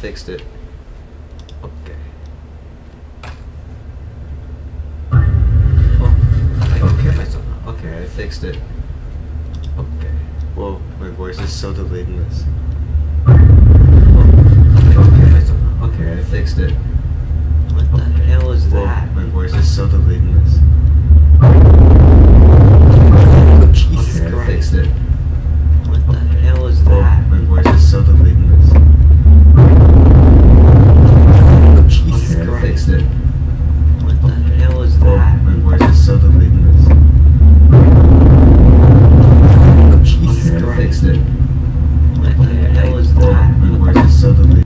fixed it. Okay. Oh, I can hear myself now. Okay, I fixed it. Okay. Whoa, my voice is so delayed in this. Okay, I fixed it. What the hell is that? My voice is so delayed in this. Jesus Christ. I fixed it. What the hell is that? My voice is so delayed in this. Jesus Christ. I fixed it. What the hell is that? My voice is so delayed in this. Jesus Christ. I fixed it. What the hell is that? My voice is so delayed.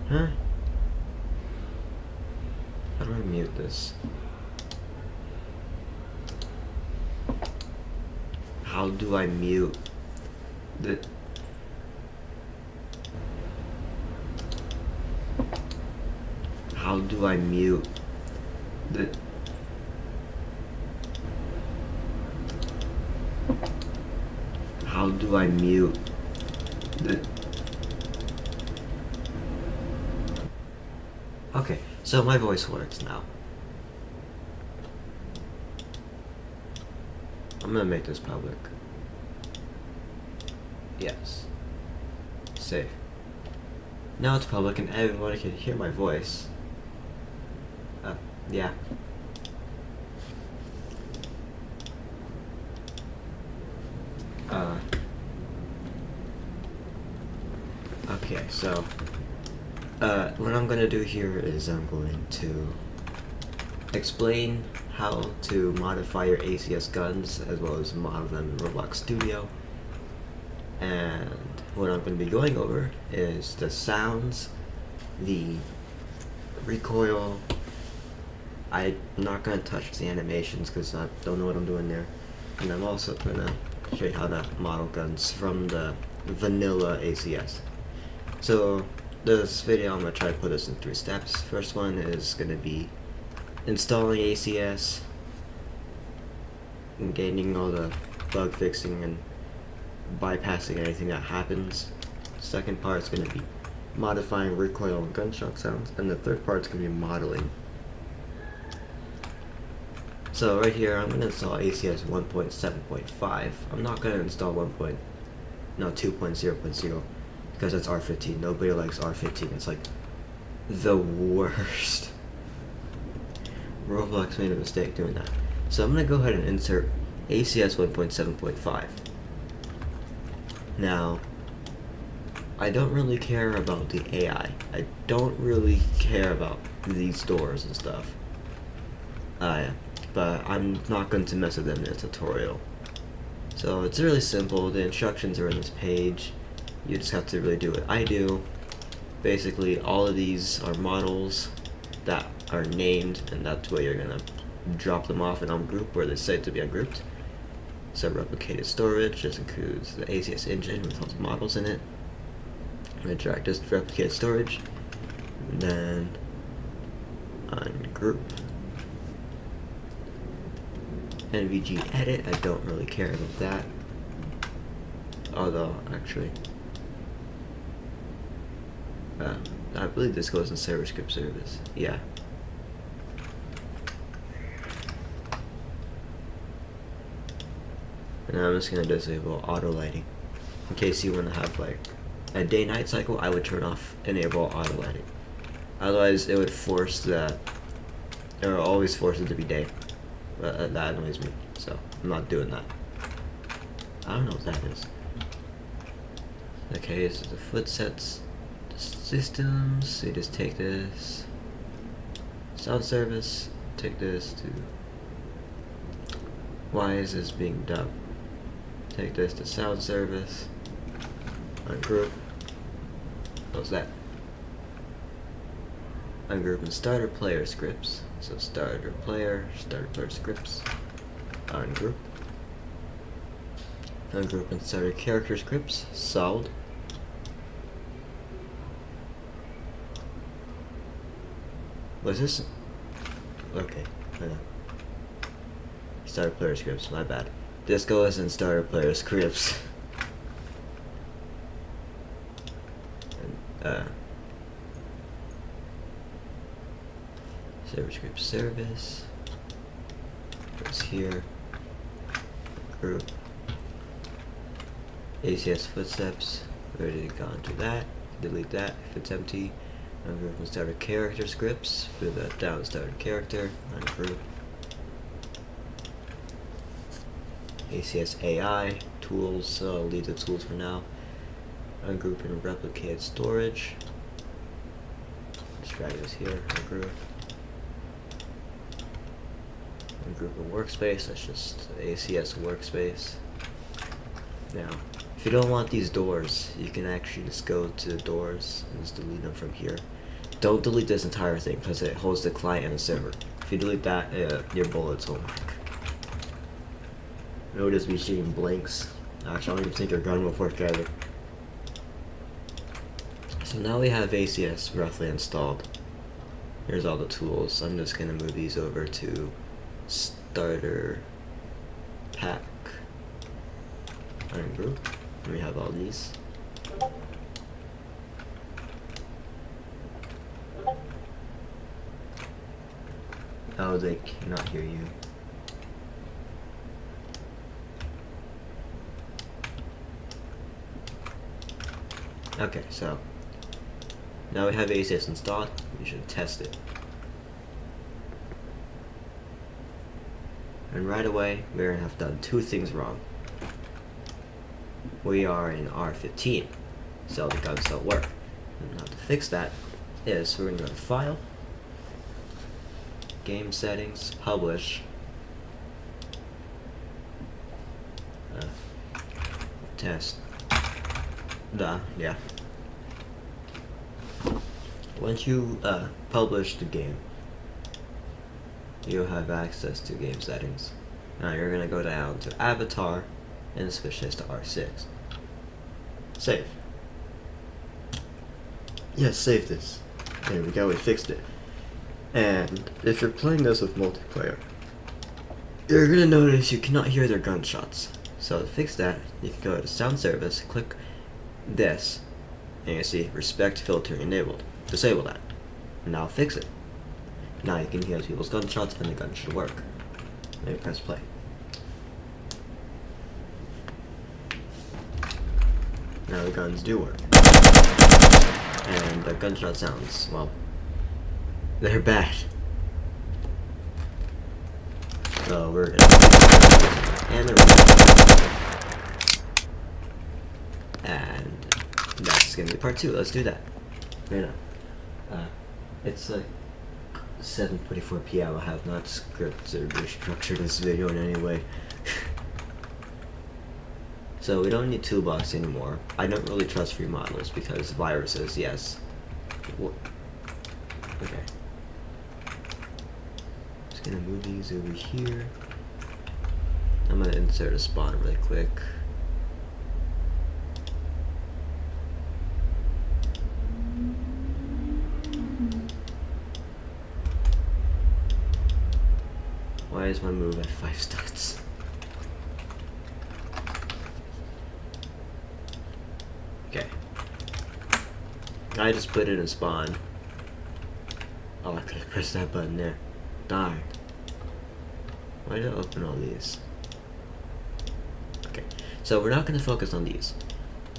Huh? How do I mute this? How do I mute the... How do I mute the... How do I mute the... Okay, so my voice works now. I'm gonna make this public. Yes. Safe. Now it's public and everybody can hear my voice. Yeah. Okay, so what I'm gonna do here is I'm going to explain how to modify your ACS guns as well as model them in Roblox Studio. And what I'm going to be going over is the sounds, the recoil. I'm not going to touch the animations because I don't know what I'm doing there. And I'm also going to show you how to model guns from the vanilla ACS. So this video I'm going to try to put this in 3 steps. First one is going to be installing ACS and gaining all the bug fixing and bypassing anything that happens. Second part is going to be modifying recoil and gunshot sounds, and the third part is going to be modeling. So right here I'm going to install ACS 1.7.5. I'm not going to install 2.0.0 because that's R15. Nobody likes R15. It's like the worst. Roblox made a mistake doing that. So I'm going to go ahead and insert ACS 1.7.5. Now, I don't really care about the AI. I don't really care about these doors and stuff. But I'm not going to mess with them in a tutorial. So it's really simple. The instructions are in this page. You just have to really do what I do. Basically, all of these are models that are named, and that's where you're gonna drop them off and ungroup where they say to be ungrouped. So replicated storage just includes the ACS engine with all the models in it. I'm gonna drag this to replicated storage, and then ungroup. NVG edit, I don't really care about that. Although actually I believe this goes in server script service. Yeah. And I'm just gonna disable auto lighting. In case you wanna have like a day-night cycle, I would turn off enable auto lighting. Otherwise it would force that, or always force it to be day. That annoys me, so I'm not doing that. I don't know what that is. Okay, this is the foot sets. Systems, so you just take this sound service, take this to why is this being dubbed, take this to sound service, ungroup, close that, ungroup and starter player scripts, so starter player scripts, ungroup and starter character scripts, solved. Was this? Okay, I know. Starter player scripts, my bad. This goes in starter player scripts. server script service. Goes here. Group. ACS footsteps. We already gone to that. Delete that if it's empty. Ungroup and starter character scripts. Put that down starter character. Ungroup. ACS AI tools. So I'll leave the tools for now. Ungroup and replicate storage. Let's drag this here. Ungroup. Ungroup and workspace. That's just ACS workspace. Now, if you don't want these doors, you can actually just go to the doors and just delete them from here. Don't delete this entire thing because it holds the client and the server. If you delete that, your bullets won't work. Notice me shooting blanks. Actually, I don't even think your gun will work either. So now we have ACS roughly installed. Here's all the tools. I'm just gonna move these over to starter pack. Ungroup. We have all these. Oh, they cannot hear you. Okay, so now we have ACS installed. We should test it. And right away, we have done two things wrong. We are in R15, so the guns don't work. And how to fix that is we're going to go to File, Game Settings, Publish, Test. Yeah. Once you publish the game, you'll have access to game settings. Now you're going to go down to Avatar and switch this to R6. Save. Yes, save this. There we go, we fixed it. And if you're playing this with multiplayer, you're gonna notice you cannot hear their gunshots. So to fix that, you can go to Sound Service, click this, and you see Respect Filter Enabled. Disable that. Now fix it. Now you can hear people's gunshots and the gun should work. Maybe press play. Now the guns do work. And the gunshot sounds, well, they're bad. So we're gonna and that's gonna be part 2. Let's do that. Right now. It's like 7:24 p.m. I have not scripted or restructured this video in any way. So we don't need toolbox anymore. I don't really trust free models because viruses, yes. Okay. Just gonna move these over here. I'm gonna insert a spawn really quick. Why is my move at 5 stats? Okay. I just put it in spawn. Oh, I could have pressed that button there. Darn. Why did I open all these? Okay, so we're not going to focus on these.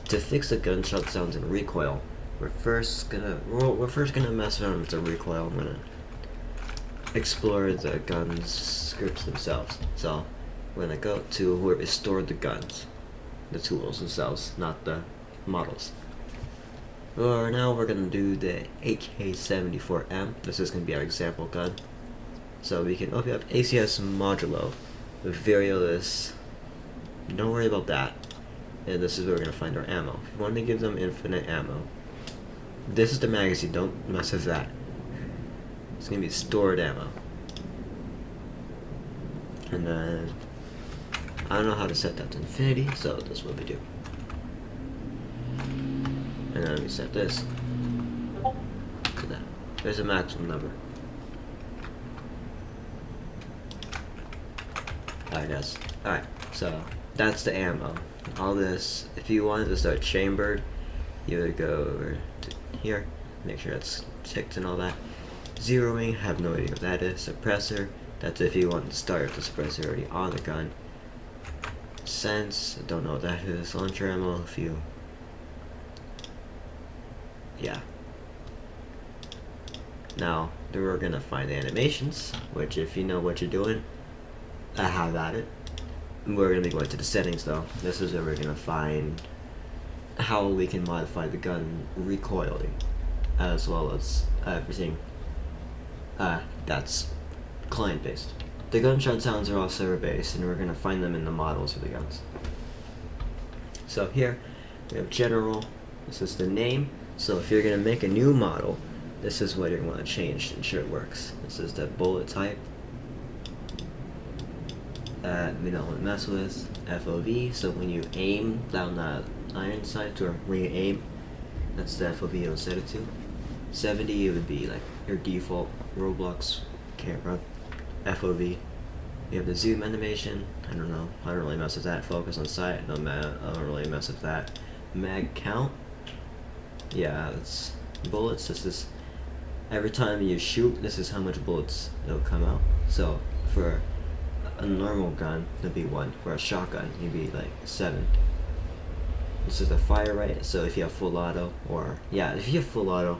To fix the gunshot sounds and recoil, we're first gonna mess around with the recoil. I'm gonna explore the guns scripts themselves. So we're gonna go to where we stored the guns, the tools themselves, not the models. Well, now we're gonna do the AK-74M. This is gonna be our example gun. So we can open up ACS modulo with various. Don't worry about that. And this is where we're gonna find our ammo. If you want to give them infinite ammo, this is the magazine. Don't mess with that. It's gonna be stored ammo. And then I don't know how to set that to infinity, so this is what we do. And then we set this to that. There's a maximum number. Alright guys. Alright, so that's the ammo. All this, if you wanted to start chambered, you would go over to here, make sure that's ticked and all that. Zeroing, have no idea what that is. Suppressor, that's if you want to start the suppressor already on the gun. Sense, don't know what that is. Launcher ammo, if you, yeah. Now, we're gonna find the animations, which if you know what you're doing, have at it. We're gonna be going to the settings though. This is where we're gonna find how we can modify the gun recoiling, as well as everything that's client-based. The gunshot sounds are all server-based, and we're gonna find them in the models for the guns. So here, we have general. This is the name. So if you're gonna make a new model, this is what you're going to change to ensure it works. This is the bullet type. We don't want to mess with FOV. So when you aim down the iron sight, or when you aim, that's the FOV it'll set it to. 70 it would be like your default Roblox camera FOV. You have the zoom animation. I don't know. I don't really mess with that. Focus on sight. No, I don't really mess with that. Mag count. Yeah, it's bullets. This is every time you shoot. This is how much bullets it'll come out. So for a normal gun, it'd be 1. For a shotgun, you'd be like 7. This is the fire rate. So if you have full auto, or yeah, if you have full auto,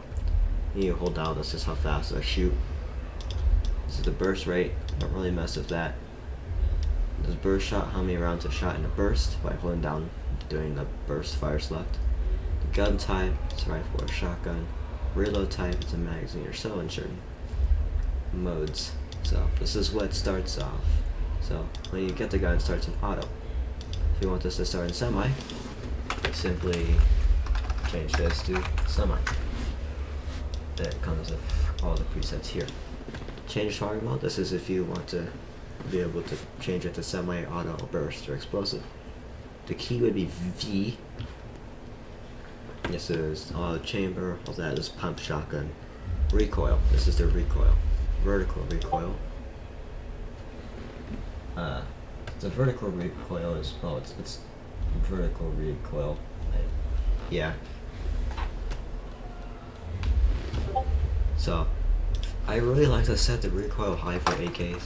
you hold down. This is how fast I shoot. This is the burst rate. Don't really mess with that. This is burst shot. How many rounds are shot in a burst by holding down during the burst fire select. The gun type. It's rifle or shotgun. Reload type. It's a magazine or so in certain modes. So this is what starts off. So when you get the gun, it starts in auto. If you want this to start in semi, simply change this to semi. There it comes with all the presets here. Change firing mode. This is if you want to be able to change it to semi, auto, burst, or explosive. The key would be V. This is chamber. All that is pump, shotgun, recoil. This is the recoil. Vertical recoil. The vertical recoil is it's vertical recoil. Yeah. So I really like to set the recoil high for AKs.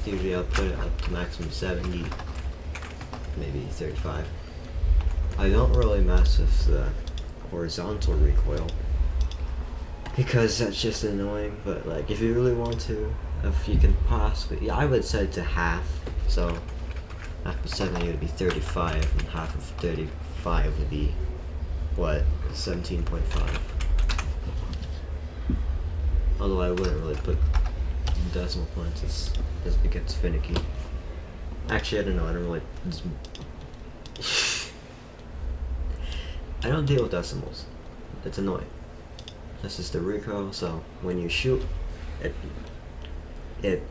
Usually I'll put it up to maximum 70, maybe 35. I don't really mess with the horizontal recoil because that's just annoying, but like if you really want to, if you can possibly, yeah, I would set it to half. So half of 70 would be 35, and half of 35 would be what, 17.5. Although I wouldn't really put decimal points, it gets finicky. Actually, I don't know. I don't really. I don't deal with decimals. It's annoying. This is the recoil. So when you shoot, it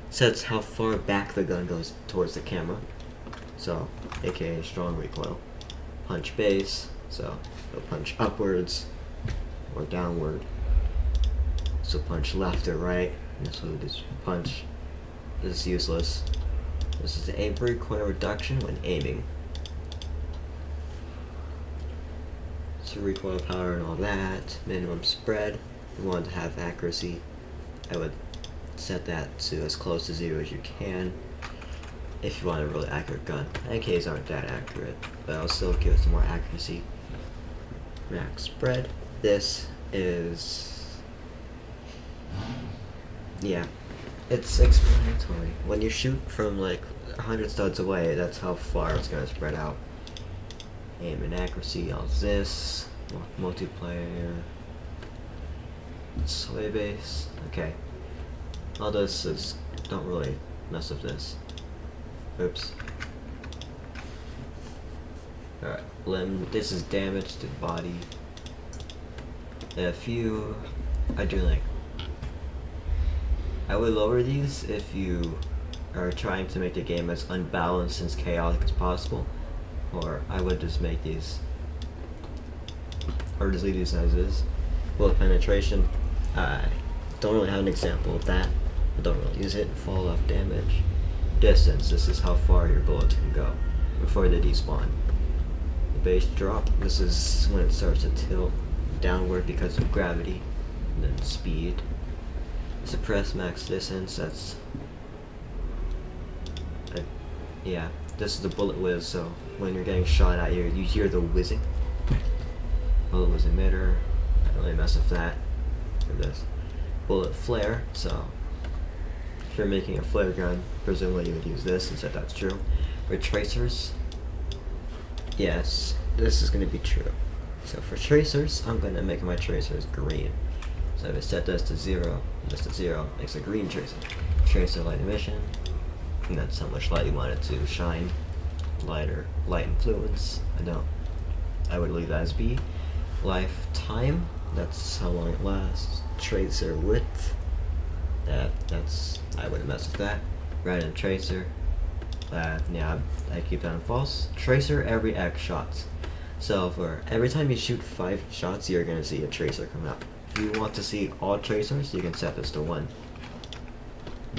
sets how far back the gun goes towards the camera. So, aka strong recoil. Punch base. So it'll punch upwards or downward. So punch left or right. And this will just punch. This is useless. This is the aim recoil reduction when aiming. So recoil power and all that. Minimum spread. If you want to have accuracy, I would set that to as close to 0 as you can. If you want a really accurate gun. AKs aren't that accurate, but I'll still give it some more accuracy. Max spread. This is, yeah, it's explanatory. When you shoot from like 100 studs away, that's how far it's going to spread out. Aim and accuracy, all this. Multiplayer. Sway base. Okay. All this is, don't really mess with this. Oops. Alright, limb. This is damage to body. If you, I would lower these if you are trying to make the game as unbalanced and chaotic as possible, or I would just make these, or just leave these as is. Bullet penetration, I don't really have an example of that. I don't really use it. Fall off damage. Distance, this is how far your bullets can go before they despawn. the base drop. This is when it starts to tilt downward because of gravity. And then speed. Suppress max distance. That's yeah. This is the bullet whiz. So when you're getting shot at, you hear the whizzing. Bullet whiz emitter. I don't really mess with that. For this bullet flare. So if you're making a flare gun, presumably you would use this, and said that's true. For tracers, yes, this is going to be true. So for tracers, I'm going to make my tracers green. So if I set this to 0, this to 0, makes a green tracer. Tracer light emission, and that's how much light you want it to shine. Light influence, I would leave that as B. Lifetime, that's how long it lasts. Tracer width, that's, I wouldn't mess with that. Random tracer, yeah, I keep that on false. Tracer every X shots. So for every time you shoot 5 shots, you're gonna see a tracer come up. If you want to see all tracers, you can set this to 1.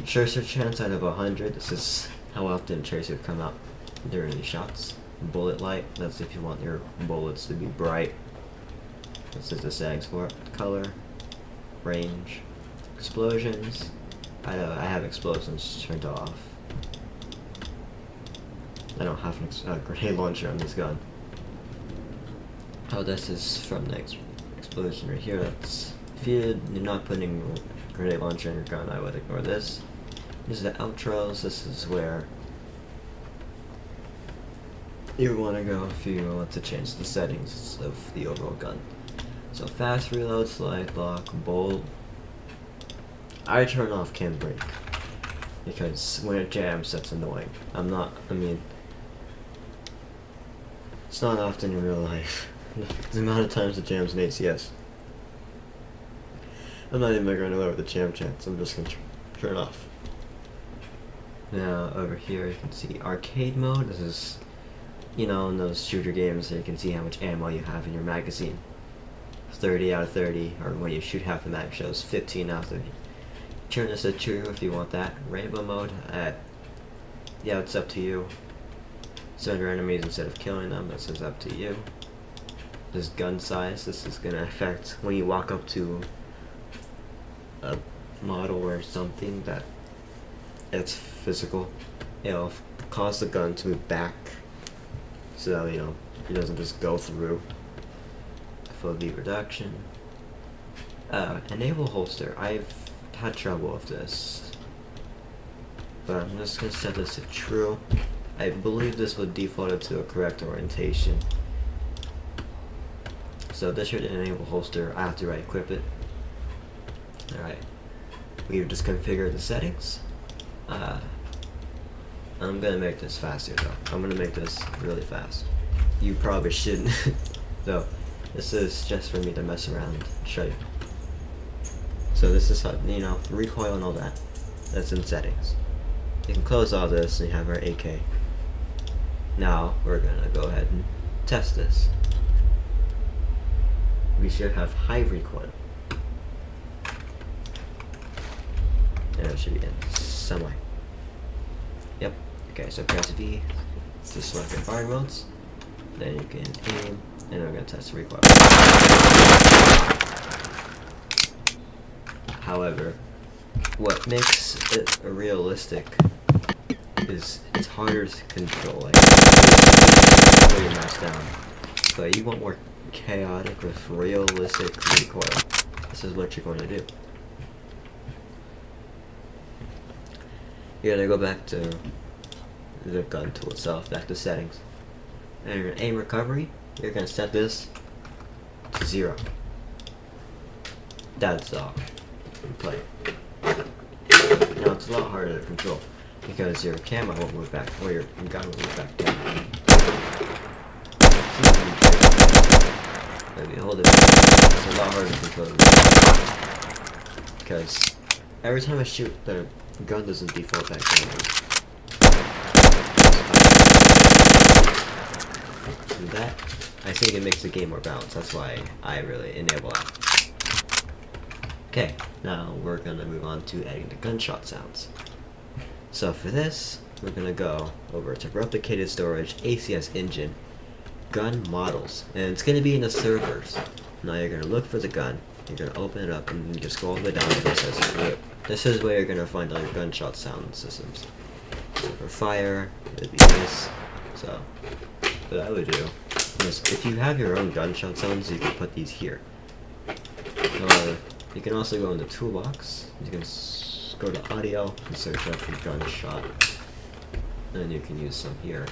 Tracer chance out of 100, this is how often tracers come up during these shots. Bullet light, that's if you want your bullets to be bright. This is the settings for it. Color, range, explosions. I have explosions turned off. I don't have a grenade launcher on this gun. Oh, this is from the explosion right here. That's if you're not putting a grenade launcher in your gun, I would ignore this. This is the outros. This is where you want to go if you want to change the settings of the overall gun. So fast reload, slide lock, bolt. I turn off can break because when it jams, that's annoying. It's not often in real life. The amount of times it jams in ACS. I'm not even going to lower the jam chance. I'm just going to turn it off. Now over here you can see arcade mode. This is, in those shooter games, you can see how much ammo you have in your magazine. 30 out of 30, or when you shoot half the mag shows 15 out of 30. Turn this to true if you want that. Rainbow mode, yeah, it's up to you. Surrender enemies instead of killing them, this is up to you. This gun size, this is going to affect when you walk up to a model or something that it's physical. It'll cause the gun to move back so that, it doesn't just go through. Full V reduction. Enable holster. I've had trouble with this, but I'm just going to set this to true. I believe this would default it to a correct orientation. So this should enable holster after I equip it. Alright. We've just configured the settings. I'm gonna make this faster though. I'm gonna make this really fast. You probably shouldn't. So this is just for me to mess around and show you. So this is how, recoil and all that. That's in settings. You can close all this and you have our AK. Now we're gonna go ahead and test this. We should have high recoil. And it should be in semi. Yep. Okay, so press V to select your firing modes. Then you can aim, and we're gonna test the recoil. However, what makes it realistic is it's harder to control. Like, slow your mouse down. But you want more chaotic with realistic recoil. This is what you're going to do. You're gonna go back to the gun tool itself, back to settings. And your aim recovery, you're gonna set this to 0. That's all. Play. Now it's a lot harder to control because your camera won't move back, or your gun will move back down. If you hold it, it's a lot harder to control because every time I shoot, the gun doesn't default back down. Do that. I think it makes the game more balanced. That's why I really enable that. Okay, now we're gonna move on to adding the gunshot sounds. So for this, we're gonna go over to replicated storage ACS engine, gun models, and it's going to be in the servers. Now you're going to look for the gun, you're going to open it up, and you just go all the way down to this. This is where you're going to find all your gunshot sound systems. So for fire, it'd be this. So what I would do is, if you have your own gunshot sounds, you can put these here. You can also go in the toolbox. You can go to audio and search up for gunshot, and you can use some here.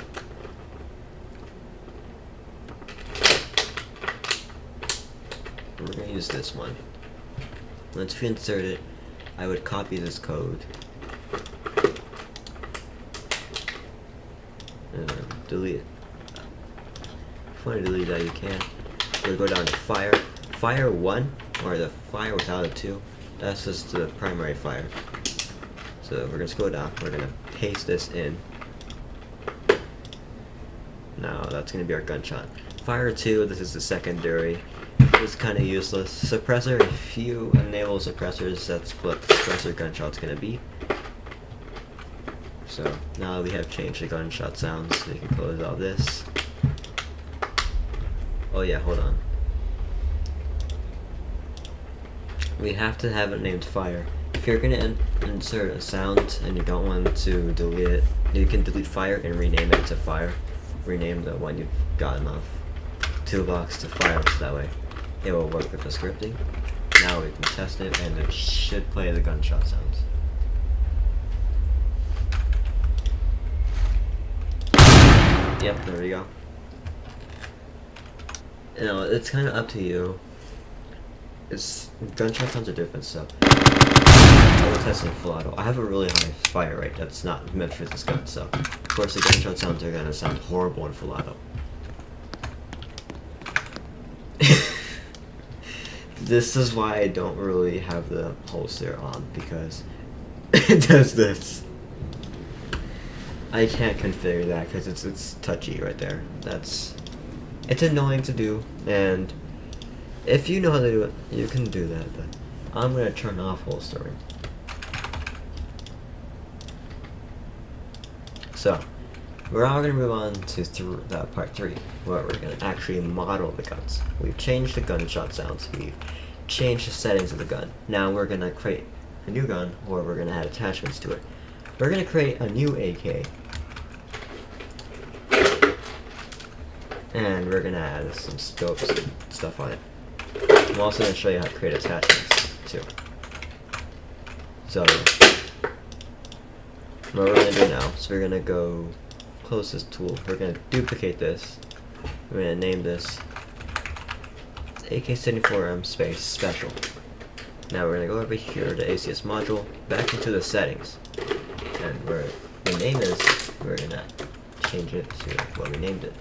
We're going to use this one. Once you insert it, I would copy this code and delete it. If you want to delete that, you can. We'll go down to fire. Fire 1, or the fire without a 2, that's just the primary fire. So we're going to go down, we're going to paste this in. Now that's going to be our gunshot. Fire 2, this is the secondary. It's kind of useless. Suppressor, if you enable suppressors, that's what the suppressor gunshot's going to be. So now we have changed the gunshot sounds, so you can close all this. Oh yeah, hold on. We have to have it named fire. If you're going to insert a sound and you don't want to delete it, you can delete fire and rename it to fire. Rename the one you've gotten off toolbox to fire, so that way it will work with the scripting. Now we can test it, and it should play the gunshot sounds. Yep, there we go. You know, it's kind of up to you. Gunshot sounds are different, so I will test in full auto. I have a really high fire rate that's not meant for this gun, so of course the gunshot sounds are gonna sound horrible in full auto. This is why I don't really have the holster on, because it does this. I can't configure that because it's touchy right there. It's annoying to do, and if you know how to do it, you can do that, but I'm gonna turn off holstering. So we're now gonna move on to part 3, where we're gonna actually model the guns. We've changed the gunshot sounds. We've changed the settings of the gun. Now we're gonna create a new gun, or we're gonna add attachments to it. We're gonna create a new AK, and we're gonna add some scopes and stuff on it. I'm also gonna show you how to create attachments too. So what we're gonna do now, so we're gonna go close this tool. We're gonna duplicate this. We're gonna name this AK-74M space special. Now we're gonna go over here to ACS module, back into the settings, and where the name is, we're gonna change it to what we named it.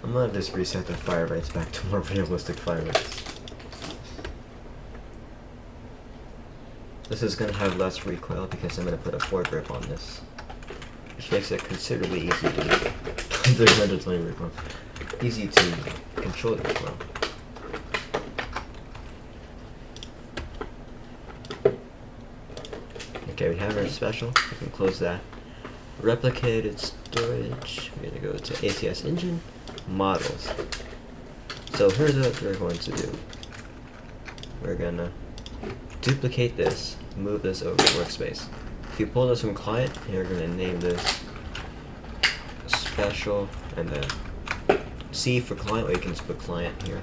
I'm gonna just reset the fire rates back to more realistic fire rates. This is gonna have less recoil because I'm gonna put a foregrip on this, which makes it considerably easy to use. 320 recoil. Easy to control the recoil. Okay, we have our special. We can close that. Replicated storage. We're gonna go to ACS engine, models. So here's what we're going to do. We're gonna duplicate this, move this over to workspace. If you pull this from client, you're gonna name this special, and then C for client, or you can just put client here.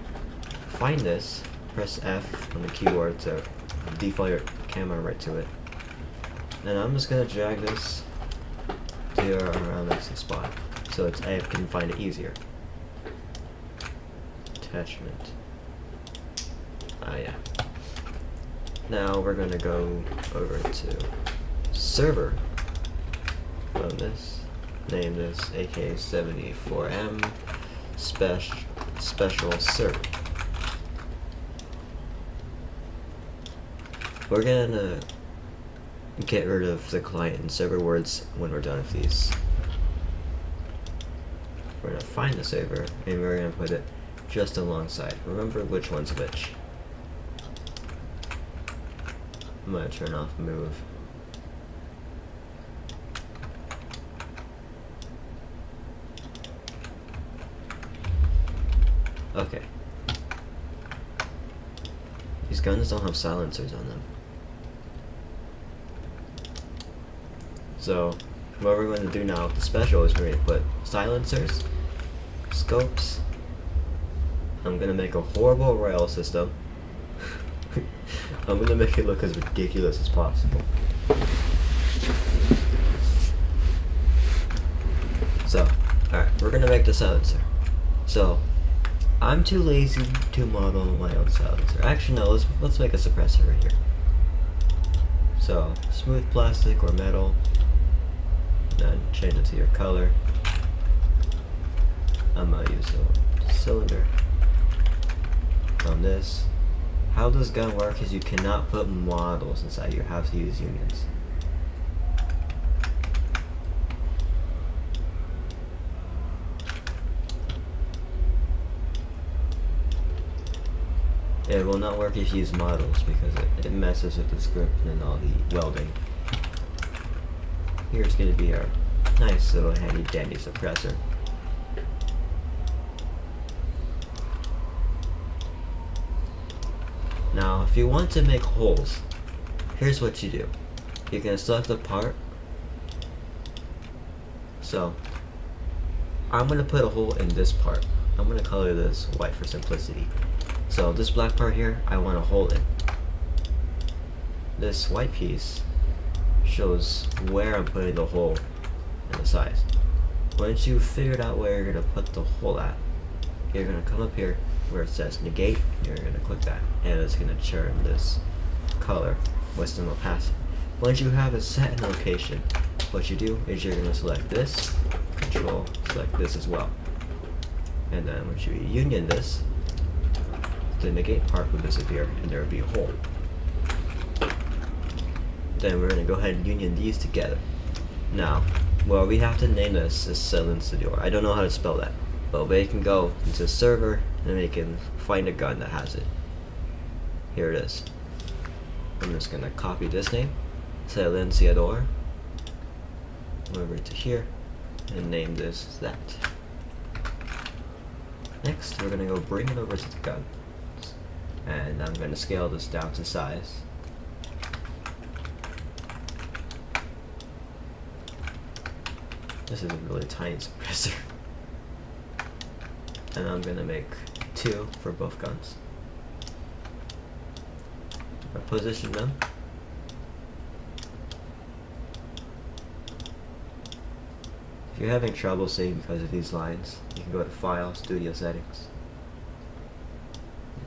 Find this, press F on the keyboard to default your camera right to it. And I'm just gonna drag this to around this spot, so I can find it easier. Attachment. Yeah. Now we're gonna go over to server. Run this. Name this AK-74M special server. We're gonna get rid of the client and server words when we're done with these. We're gonna find the server and we're gonna put it just alongside. Remember which one's which. I'm gonna turn off move. Okay. These guns don't have silencers on them. So, what we're going to do now with the special is we're going to put silencers, scopes. I'm going to make a horrible rail system. I'm going to make it look as ridiculous as possible. So, alright, we're going to make the silencer. So, I'm too lazy to model my own silencer. Actually, no, let's make a suppressor right here. So, smooth plastic or metal. Then change it to your color. I'm gonna use a cylinder on this. How this gun works is you cannot put models inside. You have to use unions. It will not work if you use models because it messes with the script and all the welding. Here's going to be our nice little handy dandy suppressor. Now, if you want to make holes, here's what you do. You can select the part. So, I'm going to put a hole in this part. I'm going to color this white for simplicity. So this black part here, I want a hole in. This white piece shows where I'm putting the hole and the size. Once you've figured out where you're going to put the hole at, you're going to come up here where it says negate, you're going to click that, and it's going to turn this color with some opacity. Once you have it set in location, what you do is you're going to select this, control, select this as well. And then once you union this, the negate part will disappear and there will be a hole. Then we're going to go ahead and union these together. Now, well, we have to name this as Studio. I don't know how to spell that, but we can go into server and we can find a gun that has it. Here it is. I'm just going to copy this name, Silenciador, over to here, and name this that. Next, we're going to go bring it over to the gun. And I'm going to scale this down to size. This is a really tiny suppressor. And I'm going to make 2 for both guns. I position them. If you're having trouble seeing because of these lines, you can go to File, Studio Settings.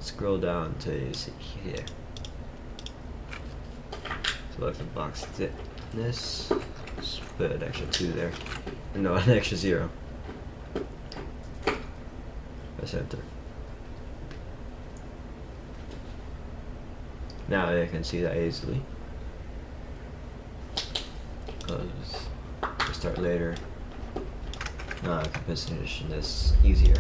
Scroll down till you see here. Select the box thickness. Just put an extra 2 there. No, an extra 0. Press enter. Now you can see that easily. Because we'll start later. Now I can position this easier.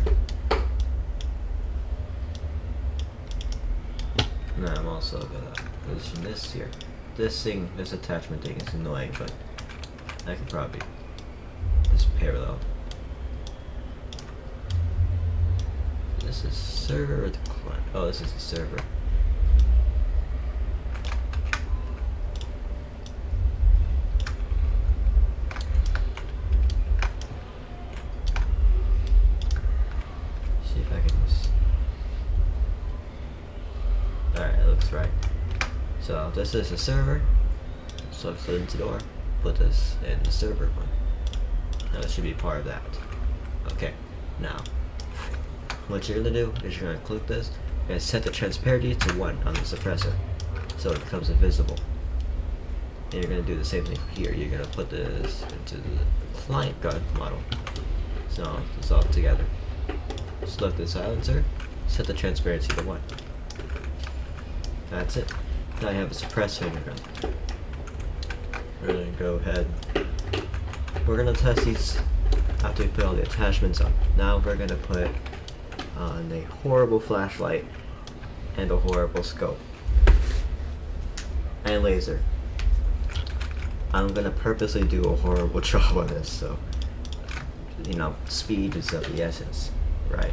Now I'm also gonna position this here. This attachment thing is annoying, but I can probably just parallel. This is server or the client? Oh, this is the server. See if I can just. Alright, it looks right. So this is the server. So I put into the door. Put this in the server one. Now it should be part of that. Okay. Now, what you're gonna do is you're gonna click this and set the transparency to 1 on the suppressor, so it becomes invisible. And you're gonna do the same thing here. You're gonna put this into the client gun model. So it's all together. Select the silencer. Set the transparency to 1. That's it. Now you have a suppressor in your gun. We're gonna go ahead. We're gonna test these after we put all the attachments on. Now we're gonna put on a horrible flashlight and a horrible scope and laser. I'm gonna purposely do a horrible job on this, so you know, speed is of the essence, right?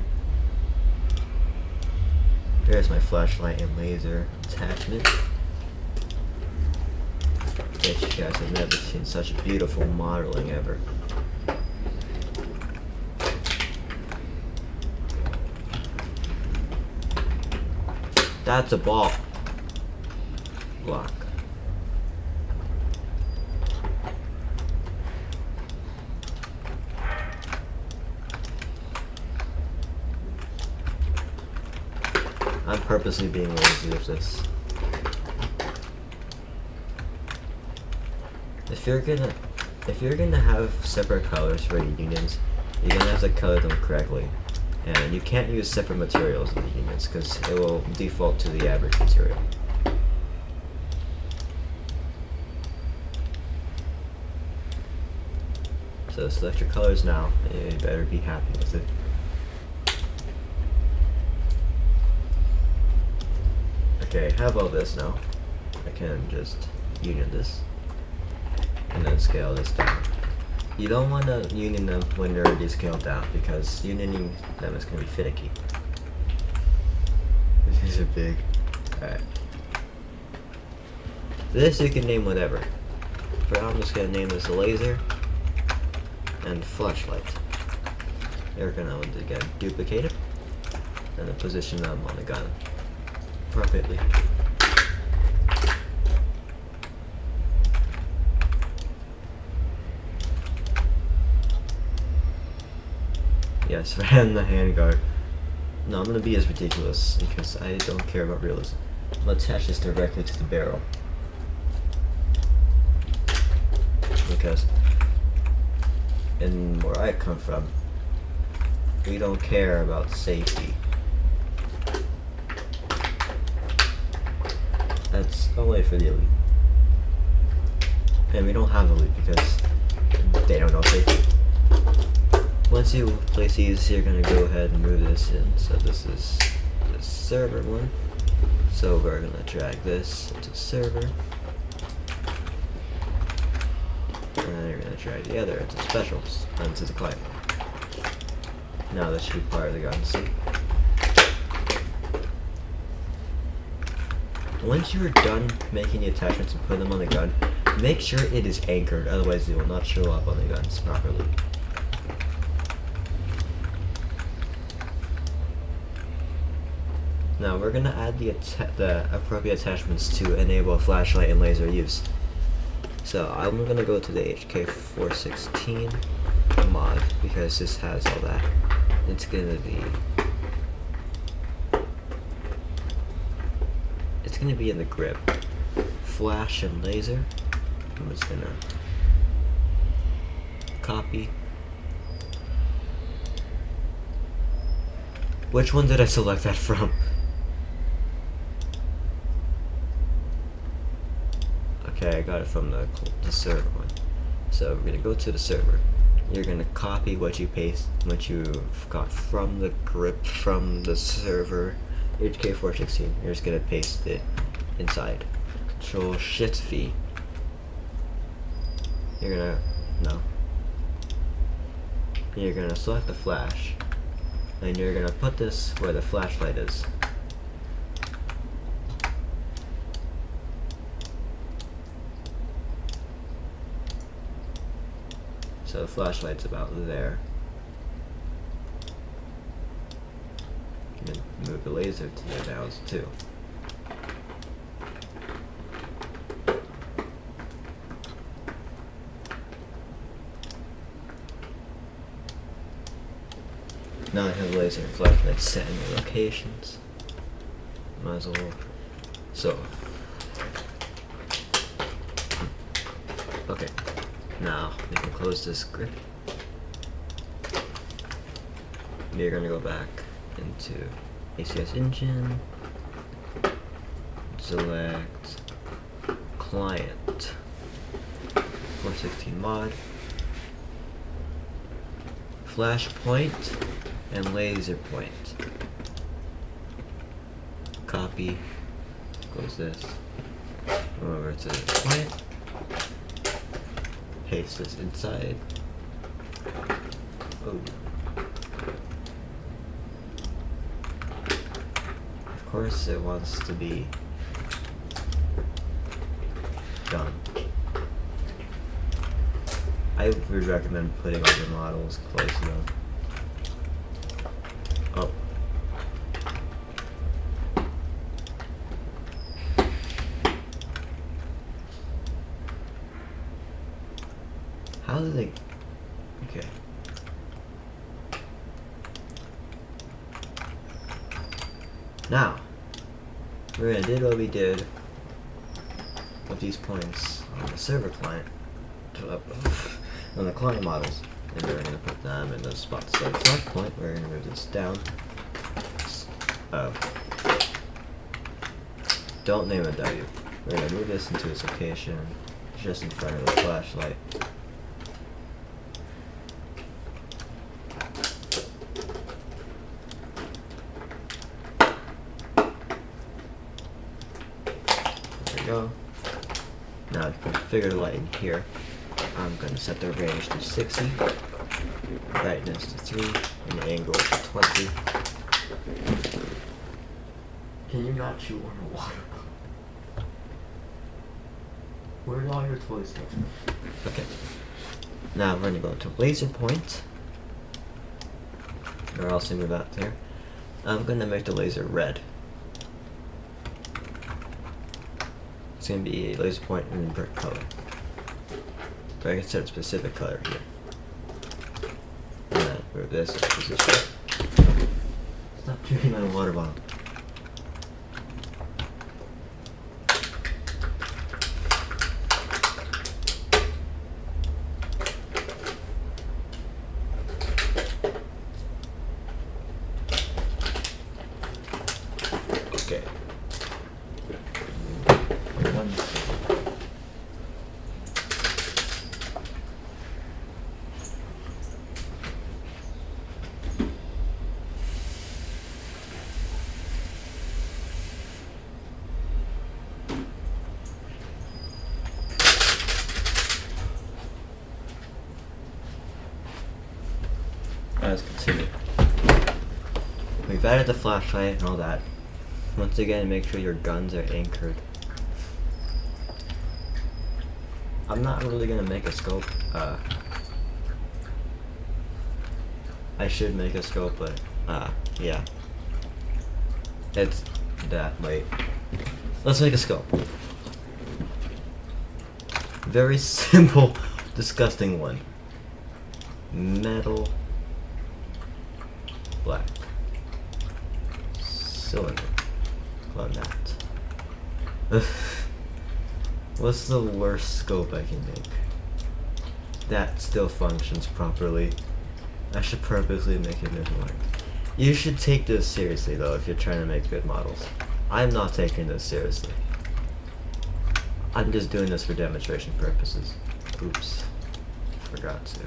Here's my flashlight and laser attachment. Bet you guys have never seen such beautiful modeling ever. That's a ball block. I'm purposely being lazy with this. If you're gonna have separate colors for your unions, you're gonna have to color them correctly. And you can't use separate materials in the unions because it will default to the average material. So select your colors now, and you better be happy with it. Okay, I have all this now. I can just union this and then scale this down. You don't want to union them when they're already scaled down because unioning them is going to be finicky. These are big. Alright. This you can name whatever. But I'm just going to name this laser and flashlight. You're going to again duplicate it and then position them on the gun appropriately. Yes, and the handguard. No, I'm gonna be as ridiculous because I don't care about realism. I'm gonna attach this directly to the barrel. Because in where I come from, we don't care about safety. That's only for the elite. And we don't have elite because they don't know safety. Once you place these, you're gonna go ahead and move this in. So this is the server one. So we're gonna drag this into server. And then you're gonna drag the other into specials, into the client. Now this should be part of the gun. See? Once you are done making the attachments and putting them on the gun, make sure it is anchored, otherwise they will not show up on the guns properly. Now we're going to add the appropriate attachments to enable flashlight and laser use. So I'm going to go to the HK416 mod because this has all that. It's going to be in the grip. Flash and laser. I'm just going to copy. Which one did I select that from? Okay, I got it from the server one. So we're gonna go to the server. You're gonna copy what you got from the grip from the server HK416. You're just gonna paste it inside. Control Shift V. You're gonna select the flash, and you're gonna put this where the flashlight is. So the flashlight's about there. And then move the laser to there now too. Now I have laser and flashlight set in the locations. Might as well. So. Okay. Now we can close this grip. We're gonna go back into ACS engine. Select client 416 mod. Flash point and laser point. Copy. Close this. Go over to the client. Paste this inside. Oh. Of course it wants to be done. I would recommend putting all your models close enough. Oh. How do they... Okay. Now, we're gonna do what we did with these points on the server client, on the client models, and we're gonna put them in those spots. So the first point, we're gonna move this down. Don't name it W. We're gonna move this into its location, just in front of the flashlight. Go. Now to configure the lighting here, I'm going to set the range to 60, brightness to 3, and the angle to 20. Can you not chew on the water? Where'd all your toys go? Okay. Now we're going to go to laser point, or else I move out there. I'm going to make the laser red. It's going to be a laser point in brick color. But I can set a specific color here. And then move this into position. Stop drinking my water bottle. Okay. Let's continue. We've added the flashlight and all that. Once again, make sure your guns are anchored. I'm not really gonna make a scope. I should make a scope, but yeah. It's that late. Let's make a scope. Very simple, disgusting one. Metal, black, cylinder. Clone that. What's the worst scope I can make? That still functions properly. I should purposely make it different. You should take this seriously though if you're trying to make good models. I'm not taking this seriously. I'm just doing this for demonstration purposes. Oops. Forgot to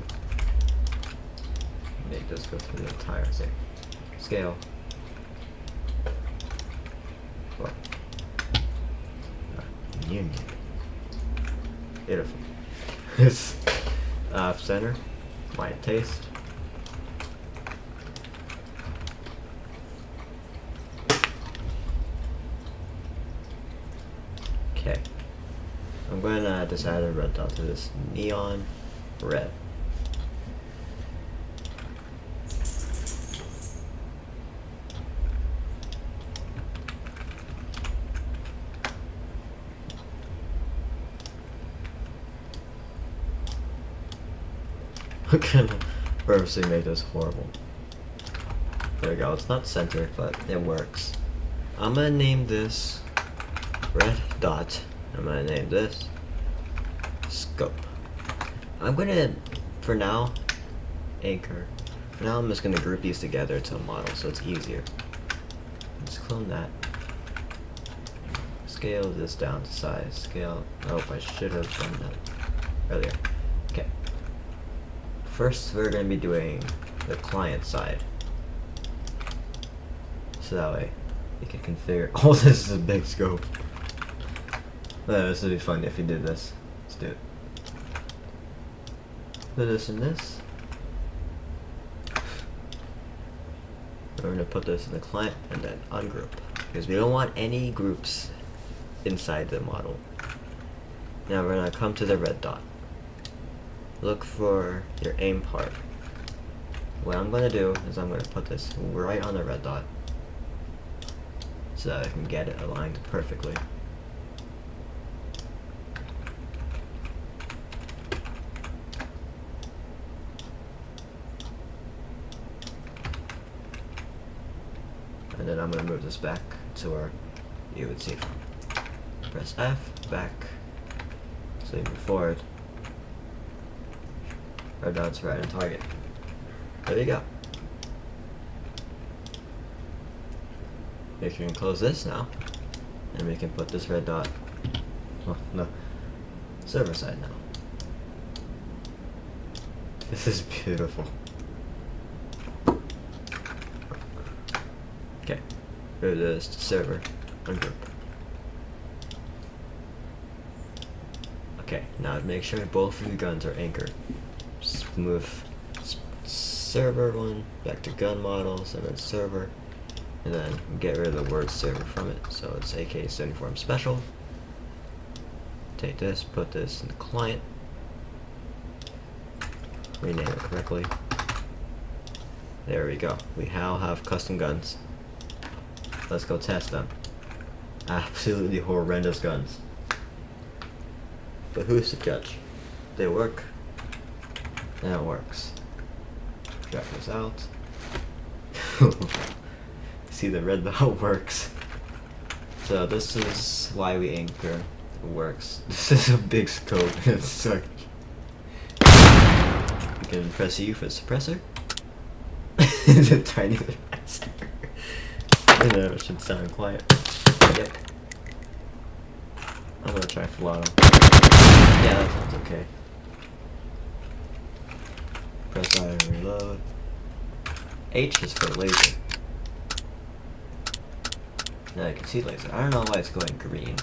make this go through the entire thing. Scale. What? Union. Beautiful. It's center. My taste. Okay. I'm going to just add a red dot to this neon red. We're gonna purposely make this horrible. There we go, it's not centered, but it works. I'm gonna name this red dot. I'm gonna name this scope. I'm gonna, for now, anchor. For now I'm just gonna group these together to a model so it's easier. Let's clone that. Scale this down to size. Scale, oh, I should have done that earlier. Okay. First, we're going to be doing the client side. So that way, you can configure. Oh, this is a big scope. This would be fun if you did this. Let's do it. Put this in this. We're going to put this in the client and then ungroup. because we don't want any groups inside the model. Now we're gonna come to the red dot. Look for your aim part. What I'm gonna do is I'm gonna put this right on the red dot so that I can get it aligned perfectly. And then I'm gonna move this back to where you would see. Press F, back, so you move forward. Red dot's right on target. There you go. We can close this now, and we can put this red dot, oh no, server side now. This is beautiful. Okay, here it is to server and group. Okay, now make sure both of your guns are anchored. Just move server one back to gun models and then server, and then get rid of the word server from it, so it's AK-74 special. Take this, put this in the client, rename it correctly. There we go. We now have custom guns. Let's go test them. Absolutely horrendous guns. But who's to judge? They work. Now it works. Drag this out. See, the red dot works. So this is why we anchor. It works. This is a big scope. It's like you can press U for suppressor. It's a tiny suppressor. And then it should sound quiet. Yep. I'm gonna try Flato. Yeah, that sounds okay. Press I and reload. H is for laser. Now you can see laser. I don't know why it's going green.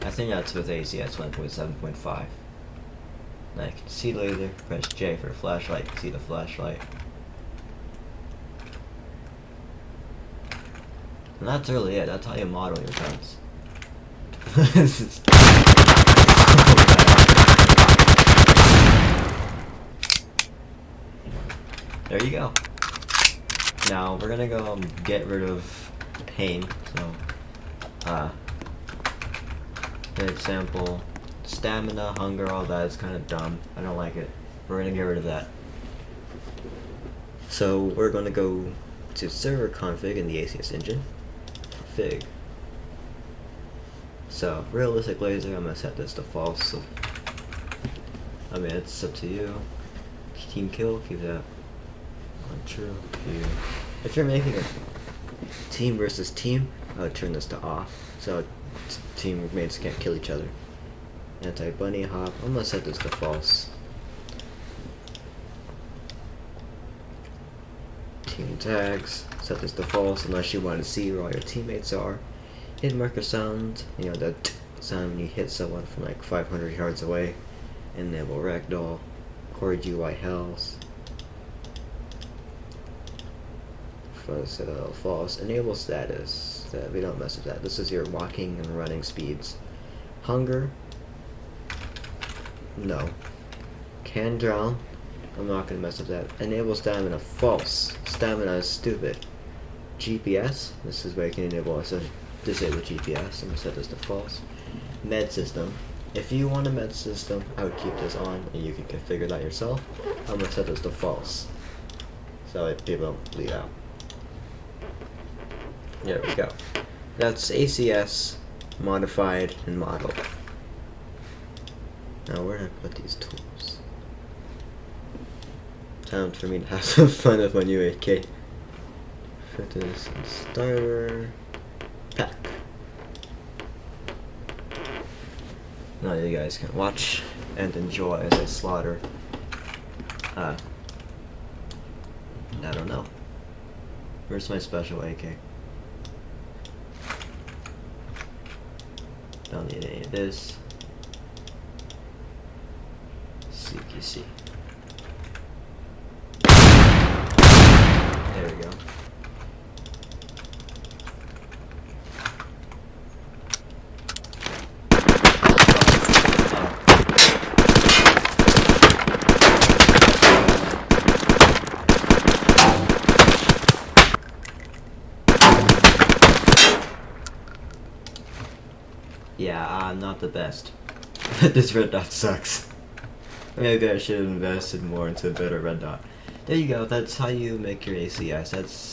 I think that's with ACS 1.7.5. Now you can see laser. Press J for flashlight. You can see the flashlight. And that's really it. That's how you model your guns. This is so bad. There you go. Now we're gonna go get rid of pain. So, for example, stamina, hunger, all that is kind of dumb. I don't like it. We're gonna get rid of that. So we're gonna go to server config in the ACS engine. Config. So realistic laser, I'm gonna set this to false. So, I mean, it's up to you. Team kill, keep that on true. If you're making a team versus team, I would turn this to off, so teammates can't kill each other. Anti-bunny hop, I'm gonna set this to false. Team tags, set this to false unless you want to see where all your teammates are. Hit marker sound, you know, that sound when you hit someone from like 500 yards away. Enable ragdoll, core GUI health. False. Enable status. That we don't mess with that. This is your walking and running speeds. Hunger. No. Can drown. I'm not gonna mess with that. Enable stamina. False. Stamina is stupid. GPS. This is where you can enable us to disable GPS. I'm gonna set this to false. Med system. If you want a med system, I would keep this on and you can configure that yourself. I'm gonna set this to false, so that people don't bleed out. There we go. That's ACS modified and modeled. Now where did I put these tools? Time for me to have some fun with my new AK. Put this in starter pack. Now you guys can watch and enjoy as I slaughter. I don't know. Where's my special AK? Don't need any of this. CQC. There we go. Yeah, I'm not the best. This red dot sucks. Maybe I should have invested more into a better red dot. There you go, that's how you make your ACS. That's